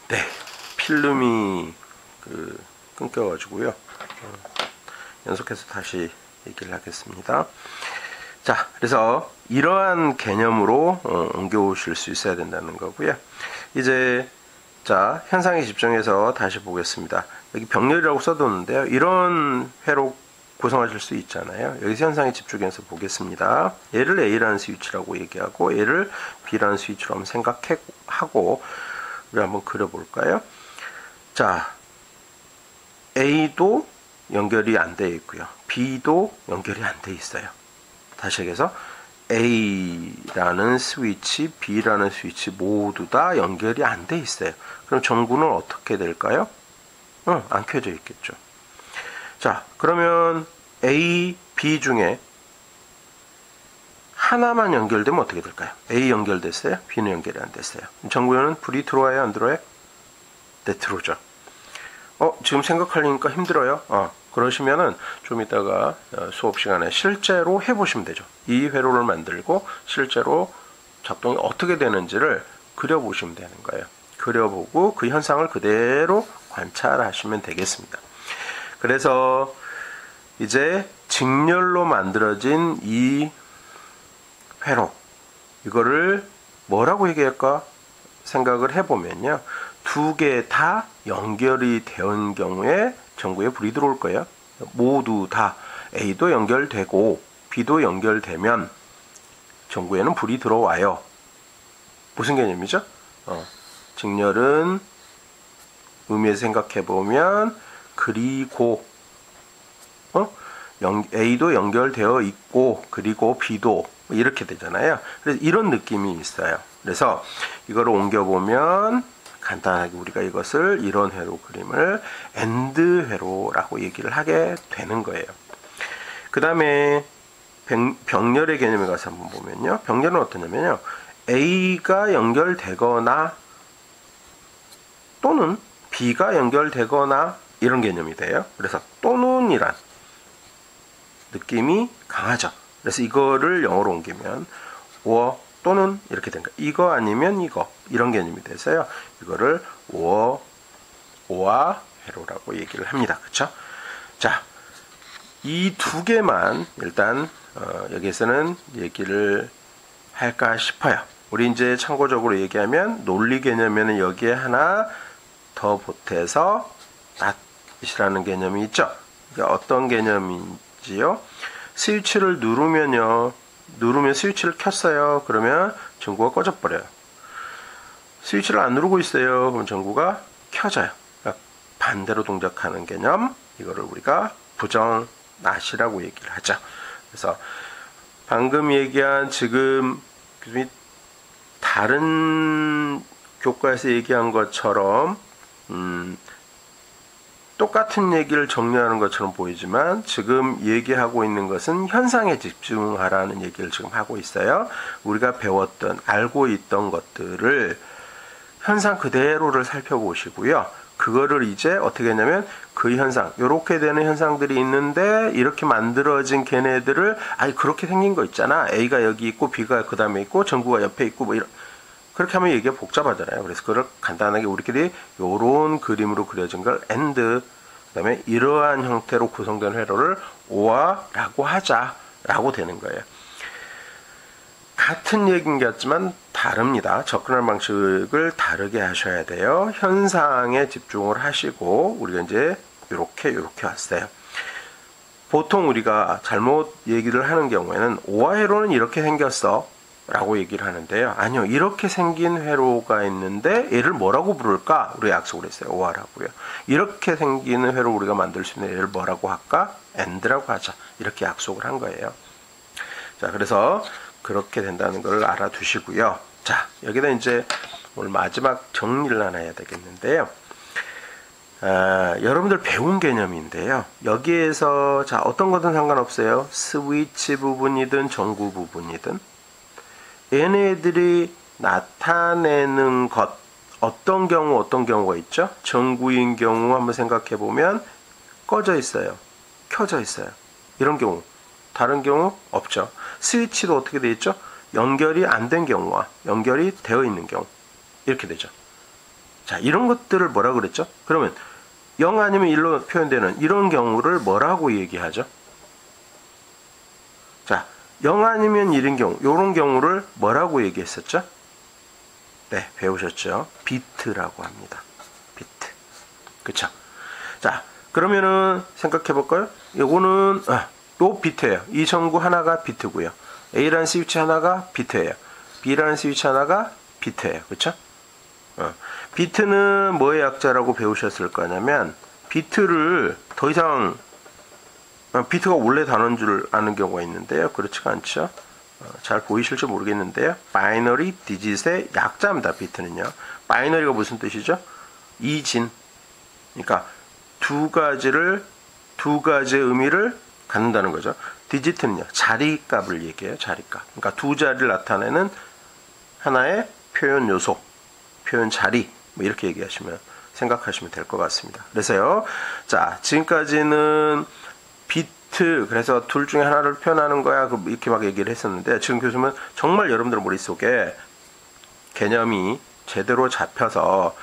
네, 필름이 끊겨가지고요. 연속해서 다시 얘기를 하겠습니다. 자, 그래서 이러한 개념으로 옮겨오실 수 있어야 된다는 거고요. 이제 자, 현상에 집중해서 다시 보겠습니다. 여기 병렬이라고 써뒀는데요. 이런 회로 구성하실 수 있잖아요. 여기서 현상에 집중해서 보겠습니다. 얘를 A라는 스위치라고 얘기하고 얘를 B라는 스위치로 한번 생각하고 우리 한번 그려볼까요? 자, A도 연결이 안 되어 있고요. B도 연결이 안 되어 있어요. 다시 얘기해서 A라는 스위치, B라는 스위치 모두 다 연결이 안 돼 있어요. 그럼 전구는 어떻게 될까요? 안 켜져 있겠죠. 자, 그러면 A, B 중에 하나만 연결되면 어떻게 될까요? A 연결됐어요? B는 연결이 안 됐어요. 전구에는 불이 들어와요? 안 들어와요? 네, 들어오죠. 지금 생각하려니까 힘들어요? 그러시면은 좀 이따가 수업 시간에 실제로 해보시면 되죠. 이 회로를 만들고 실제로 작동이 어떻게 되는지를 그려보시면 되는 거예요. 그려보고 그 현상을 그대로 관찰하시면 되겠습니다. 그래서 이제 직렬로 만들어진 이 회로, 이거를 뭐라고 얘기할까 생각을 해보면요. 두 개 다 연결이 된 경우에 전구에 불이 들어올 거예요. 모두 다 A도 연결되고 B도 연결되면 전구에는 불이 들어와요. 무슨 개념이죠? 직렬은 의미에서 생각해보면 그리고 A도 연결되어 있고 그리고 B도 이렇게 되잖아요. 그래서 이런 느낌이 있어요. 그래서 이거를 옮겨보면 간단하게 우리가 이것을 이런 회로 그림을 엔드 회로라고 얘기를 하게 되는 거예요. 그 다음에 병렬의 개념에 가서 한번 보면요. 병렬은 어떠냐면요. A가 연결되거나 또는 B가 연결되거나 이런 개념이 돼요. 그래서 또는이란 느낌이 강하죠. 그래서 이거를 영어로 옮기면 또는 이렇게 된 거예요. 이거 아니면 이거 이런 개념이 돼서요. 이거를 오와 회로라고 얘기를 합니다. 그렇죠? 자, 이 두 개만 일단 여기에서는 얘기를 할까 싶어요. 우리 이제 참고적으로 얘기하면 논리 개념에는 여기에 하나 더 보태서 낫이라는 개념이 있죠. 이게 어떤 개념인지요? 스위치를 누르면 스위치를 켰어요. 그러면 전구가 꺼져버려요. 스위치를 안 누르고 있어요. 그럼 전구가 켜져요. 그러니까 반대로 동작하는 개념, 이거를 우리가 부정 낫이라고 얘기를 하죠. 그래서 방금 얘기한 지금 다른 교과에서 얘기한 것처럼 똑같은 얘기를 정리하는 것처럼 보이지만 지금 얘기하고 있는 것은 현상에 집중하라는 얘기를 지금 하고 있어요. 우리가 배웠던 알고 있던 것들을 현상 그대로를 살펴보시고요. 그거를 이제 어떻게 했냐면 그 현상, 이렇게 되는 현상들이 있는데 이렇게 만들어진 걔네들을 그렇게 생긴 거 있잖아. A가 여기 있고 B가 그 다음에 있고 전구가 옆에 있고 뭐 이런 그렇게 하면 얘기가 복잡하잖아요. 그래서 그걸 간단하게 우리끼리 요런 그림으로 그려진 걸 and, 그 다음에 이러한 형태로 구성된 회로를 오아라고 하자라고 되는 거예요. 같은 얘기인 것 같지만 다릅니다. 접근하는 방식을 다르게 하셔야 돼요. 현상에 집중을 하시고 우리가 이제 이렇게 왔어요. 보통 우리가 잘못 얘기를 하는 경우에는 오아 회로는 이렇게 생겼어 라고 얘기를 하는데요. 아니요, 이렇게 생긴 회로가 있는데 얘를 뭐라고 부를까? 우리가 약속을 했어요. 오아라고요. 이렇게 생기는 회로 우리가 만들 수 있는 얘를 뭐라고 할까? end라고 하자. 이렇게 약속을 한 거예요. 자, 그래서 그렇게 된다는 걸 알아두시고요. 자, 여기다 이제 오늘 마지막 정리를 하나 해야 되겠는데요. 여러분들 배운 개념인데요. 여기에서 자, 어떤 거든 상관없어요. 스위치 부분이든 전구 부분이든 얘네들이 나타내는 것, 어떤 경우가 있죠? 전구인 경우 한번 생각해 보면 꺼져 있어요. 켜져 있어요. 이런 경우. 다른 경우 없죠. 스위치도 어떻게 되어 있죠? 연결이 안 된 경우와 연결이 되어 있는 경우. 이렇게 되죠. 자, 이런 것들을 뭐라 그랬죠? 그러면 0 아니면 1로 표현되는 이런 경우를 뭐라고 얘기하죠? 자, 0 아니면 1인 경우, 이런 경우를 뭐라고 얘기했었죠? 네, 배우셨죠? 비트라고 합니다. 비트. 그쵸? 자, 그러면은 생각해 볼까요? 요거는, 요 비트예요. 이 전구 하나가 비트고요. A라는 스위치 하나가 비트예요. B라는 스위치 하나가 비트예요. 그쵸? 비트는 뭐의 약자라고 배우셨을 거냐면, 비트를 더 이상, 비트가 원래 단어인 줄 아는 경우가 있는데요. 그렇지가 않죠. 잘 보이실지 모르겠는데요. 바이너리 디짓의 약자입니다. 비트는요. 바이너리가 무슨 뜻이죠? 이진. 그러니까 두 가지의 의미를 갖는다는 거죠. 디지트는요. 자리값을 얘기해요. 자리값. 그러니까 두 자리를 나타내는 하나의 표현 요소, 표현 자리, 뭐 이렇게 생각하시면 될 것 같습니다. 그래서요. 자, 지금까지는 비트, 그래서 둘 중에 하나를 표현하는 거야. 이렇게 막 얘기를 했었는데, 지금 교수님은 정말 여러분들 머릿속에 개념이 제대로 잡혀서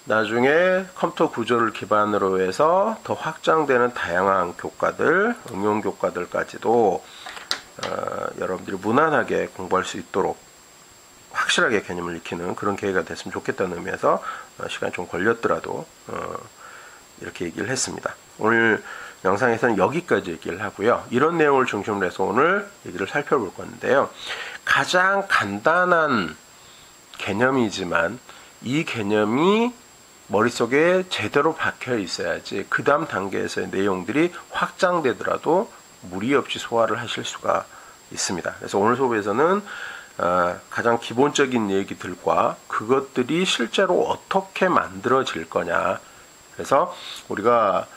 나중에 컴퓨터 구조를 기반으로 해서 더 확장되는 다양한 교과들, 응용 교과들까지도 여러분들이 무난하게 공부할 수 있도록 확실하게 개념을 익히는 그런 계기가 됐으면 좋겠다는 의미에서 시간이 좀 걸렸더라도 이렇게 얘기를 했습니다. 오늘 영상에서는 여기까지 얘기를 하고요. 이런 내용을 중심으로 해서 오늘 얘기를 살펴볼 건데요. 가장 간단한 개념이지만 이 개념이 머릿속에 제대로 박혀 있어야지 그 다음 단계에서의 내용들이 확장되더라도 무리 없이 소화를 하실 수가 있습니다. 그래서 오늘 수업에서는 가장 기본적인 얘기들과 그것들이 실제로 어떻게 만들어질 거냐. 그래서 우리가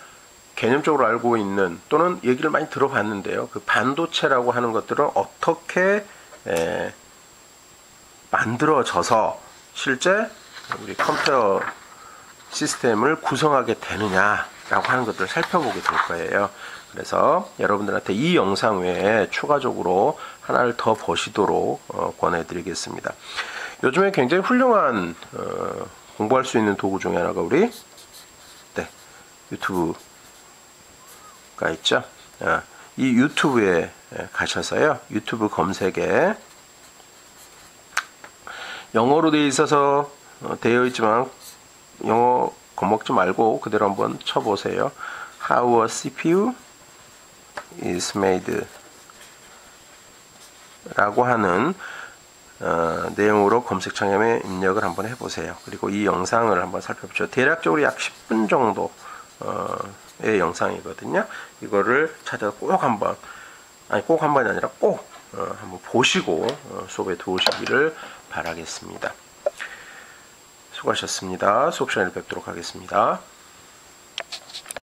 개념적으로 알고 있는 또는 얘기를 많이 들어봤는데요. 그 반도체라고 하는 것들은 어떻게 만들어져서 실제 우리 컴퓨터 시스템을 구성하게 되느냐라고 하는 것들을 살펴보게 될 거예요. 그래서 여러분들한테 이 영상 외에 추가적으로 하나를 더 보시도록 권해드리겠습니다. 요즘에 굉장히 훌륭한 공부할 수 있는 도구 중에 하나가 우리 유튜브가 있죠. 이 유튜브에 가셔서요. 유튜브 검색에 영어로 되어 있어서 되어 있지만 영어 겁먹지 말고 그대로 한번 쳐보세요. How a CPU is made 라고 하는 내용으로 검색창에 입력을 한번 해보세요. 그리고 이 영상을 한번 살펴보죠. 대략적으로 약 10분 정도의 영상이거든요. 이거를 찾아서 꼭 한번, 꼭 한 번이 아니라 꼭 한번 보시고 수업에 들어오시기를 바라겠습니다. 수고하셨습니다. 수업 시간에 뵙도록 하겠습니다.